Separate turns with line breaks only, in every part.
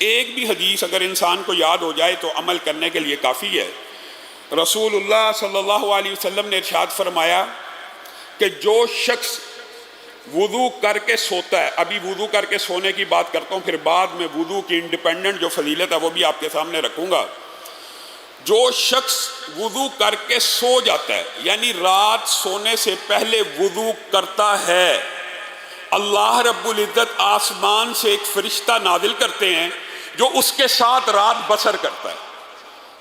ایک بھی حدیث اگر انسان کو یاد ہو جائے تو عمل کرنے کے لیے کافی ہے۔ رسول اللہ صلی اللہ علیہ وسلم نے ارشاد فرمایا کہ جو شخص وضو کر کے سوتا ہے، ابھی وضو کر کے سونے کی بات کرتا ہوں، پھر بعد میں وضو کی انڈیپینڈنٹ جو فضیلت ہے وہ بھی آپ کے سامنے رکھوں گا۔ جو شخص وضو کر کے سو جاتا ہے، یعنی رات سونے سے پہلے وضو کرتا ہے، اللہ رب العزت آسمان سے ایک فرشتہ نازل کرتے ہیں جو اس کے ساتھ رات بسر کرتا ہے۔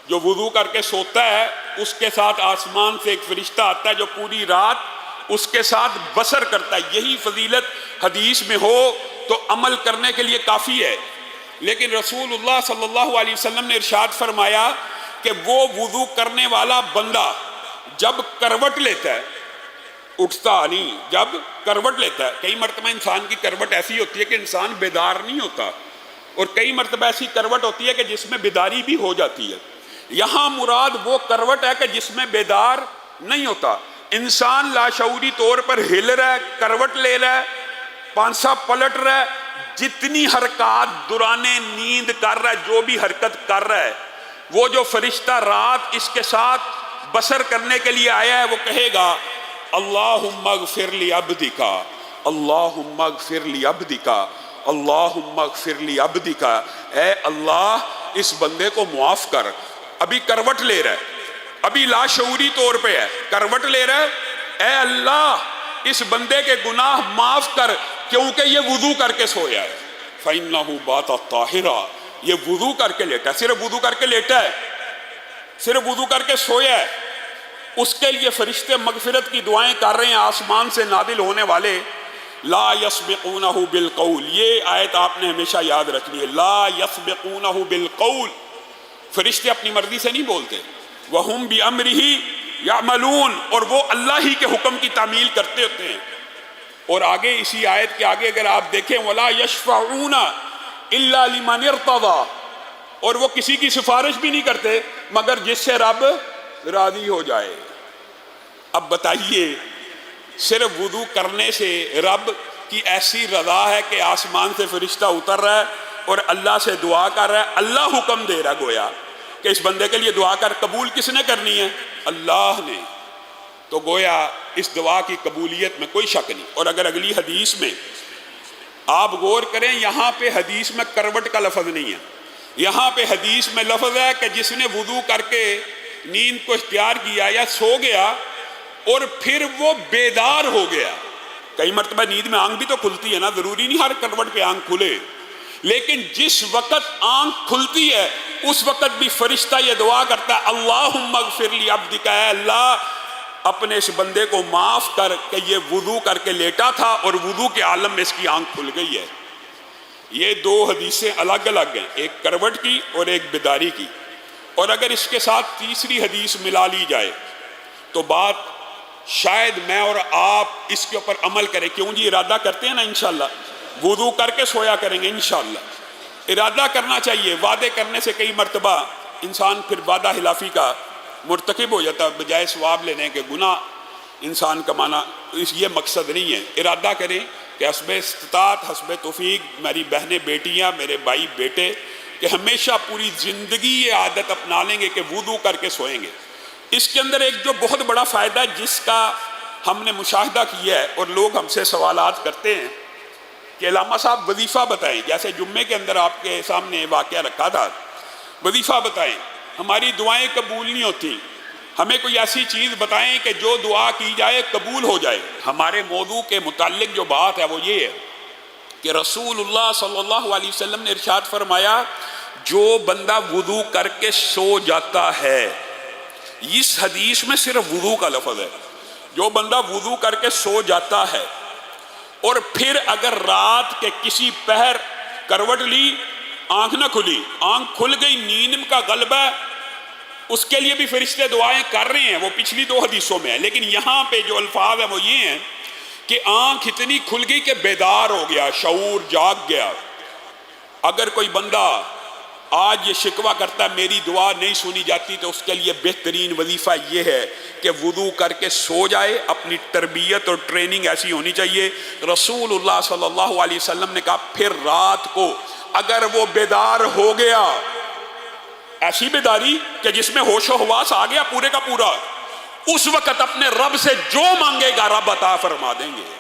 جو وضو کر کے سوتا ہے اس کے ساتھ آسمان سے ایک فرشتہ آتا ہے جو پوری رات اس کے ساتھ بسر کرتا ہے۔ یہی فضیلت حدیث میں ہو تو عمل کرنے کے لیے کافی ہے، لیکن رسول اللہ صلی اللہ علیہ وسلم نے ارشاد فرمایا کہ وہ وضو کرنے والا بندہ جب کروٹ لیتا ہے، اٹھتا نہیں، جب کروٹ لیتا ہے، کئی مرتبہ انسان کی کروٹ ایسی ہوتی ہے کہ انسان بیدار نہیں ہوتا، اور کئی مرتبہ ایسی کروٹ ہوتی ہے کہ جس میں بیداری بھی ہو جاتی ہے۔ یہاں مراد وہ کروٹ ہے کہ جس میں بیدار نہیں ہوتا، انسان لاشعوری طور پر ہل رہا ہے، کروٹ لے رہا ہے، پانسا پلٹ رہا ہے، جتنی حرکات دوران نیند کر رہا ہے، جو بھی حرکت کر رہا ہے، وہ جو فرشتہ رات اس کے ساتھ بسر کرنے کے لیے آیا ہے وہ کہے گا اللہم اغفر لی عبدک، اللہم اغفر لی عبدک، اللہم اغفر لی عبدک، اے اللہ اس بندے کو معاف کر۔ ابھی کروٹ لے رہا ہے، ابھی لاشعوری طور پہ ہے، کروٹ لے رہا ہے، اے اللہ اس بندے کے گناہ معاف کر کیونکہ یہ وضو کر کے سویا ہے۔ فَإِنَّهُ بَاتَ طَاهِرًا، یہ وضو کر کے لیٹا ہے، صرف وضو کر کے لیٹا ہے، صرف وضو کر کے سویا ہے، اس کے لیے فرشتے مغفرت کی دعائیں کر رہے ہیں آسمان سے نازل ہونے والے۔ لا يسبقونه بالقول، یہ آیت آپ نے ہمیشہ یاد رکھنی ہے، لا يسبقونه بالقول، فرشتے اپنی مرضی سے نہیں بولتے، وَهُمْ بِأَمْرِهِ يَعْمَلُونَ، اور وہ اللہ ہی کے حکم کی تعمیل کرتے ہوتے ہیں۔ اور آگے اسی آیت کے آگے اگر آپ دیکھیں وَلَا يَشْفَعُونَ إِلَّا لِمَنِ ارْتَضَىٰ، اور وہ کسی کی سفارش بھی نہیں کرتے مگر جس سے رب راضی ہو جائے۔ اب بتائیے صرف وضو کرنے سے رب کی ایسی رضا ہے کہ آسمان سے فرشتہ اتر رہا ہے اور اللہ سے دعا کر رہا ہے، اللہ حکم دے رہا ہے گویا کہ اس بندے کے لیے دعا کر، قبول کس نے کرنی ہے؟ اللہ نے۔ تو گویا اس دعا کی قبولیت میں کوئی شک نہیں۔ اور اگر اگلی حدیث میں آپ غور کریں، یہاں پہ حدیث میں کروٹ کا لفظ نہیں ہے، یہاں پہ حدیث میں لفظ ہے کہ جس نے وضو کر کے نیند کو اختیار کیا یا سو گیا اور پھر وہ بیدار ہو گیا۔ کئی مرتبہ نیند میں آنکھ بھی تو کھلتی ہے نا، ضروری نہیں ہر کروٹ پہ آنکھ کھلے، لیکن جس وقت آنکھ کھلتی ہے اس وقت بھی فرشتہ یہ دعا کرتا ہے اللہم اغفر لی عبدک، اے اللہ اپنے اس بندے کو معاف کر کہ یہ وضو کر کے لیٹا تھا اور وضو کے عالم میں اس کی آنکھ کھل گئی ہے۔ یہ دو حدیثیں الگ الگ ہیں، ایک کروٹ کی اور ایک بیداری کی، اور اگر اس کے ساتھ تیسری حدیث ملا لی جائے تو بات شاید میں اور آپ اس کے اوپر عمل کریں۔ کیوں جی؟ ارادہ کرتے ہیں نا انشاءاللہ، وضو کر کے سویا کریں گے انشاءاللہ۔ ارادہ کرنا چاہیے، وعدے کرنے سے کئی مرتبہ انسان پھر وعدہ خلافی کا مرتکب ہو جاتا ہے، بجائے ثواب لینے کے گناہ انسان کمانا، یہ مقصد نہیں ہے۔ ارادہ کریں کہ حسب استطاعت، حسب توفیق، میری بہنیں بیٹیاں، میرے بھائی بیٹے، کہ ہمیشہ پوری زندگی یہ عادت اپنا لیں گے کہ وضو کر کے سوئیں گے۔ اس کے اندر ایک جو بہت بڑا فائدہ ہے جس کا ہم نے مشاہدہ کیا ہے اور لوگ ہم سے سوالات کرتے ہیں کہ علامہ صاحب وظیفہ بتائیں، جیسے جمعے کے اندر آپ کے سامنے واقعہ رکھا تھا، وظیفہ بتائیں، ہماری دعائیں قبول نہیں ہوتی، ہمیں کوئی ایسی چیز بتائیں کہ جو دعا کی جائے قبول ہو جائے۔ ہمارے موضوع کے متعلق جو بات ہے وہ یہ ہے کہ رسول اللہ صلی اللہ علیہ وسلم نے ارشاد فرمایا جو بندہ وضو کر کے سو جاتا ہے، اس حدیث میں صرف وضو کا لفظ ہے، جو بندہ وضو کر کے سو جاتا ہے اور پھر اگر رات کے کسی پہر کروٹ لی، آنکھ نہ کھلی، آنکھ کھل گئی، نیند کا غلبہ، اس کے لیے بھی فرشتے دعائیں کر رہے ہیں، وہ پچھلی دو حدیثوں میں ہے، لیکن یہاں پہ جو الفاظ ہیں وہ یہ ہیں کہ آنکھ اتنی کھل گئی کہ بیدار ہو گیا، شعور جاگ گیا۔ اگر کوئی بندہ آج یہ شکوہ کرتا ہے میری دعا نہیں سنی جاتی، تو اس کے لیے بہترین وظیفہ یہ ہے کہ وضو کر کے سو جائے۔ اپنی تربیت اور ٹریننگ ایسی ہونی چاہیے۔ رسول اللہ صلی اللہ علیہ وسلم نے کہا پھر رات کو اگر وہ بیدار ہو گیا، ایسی بیداری کہ جس میں ہوش و حواس آ گیا پورے کا پورا، اس وقت اپنے رب سے جو مانگے گا رب عطا فرما دیں گے۔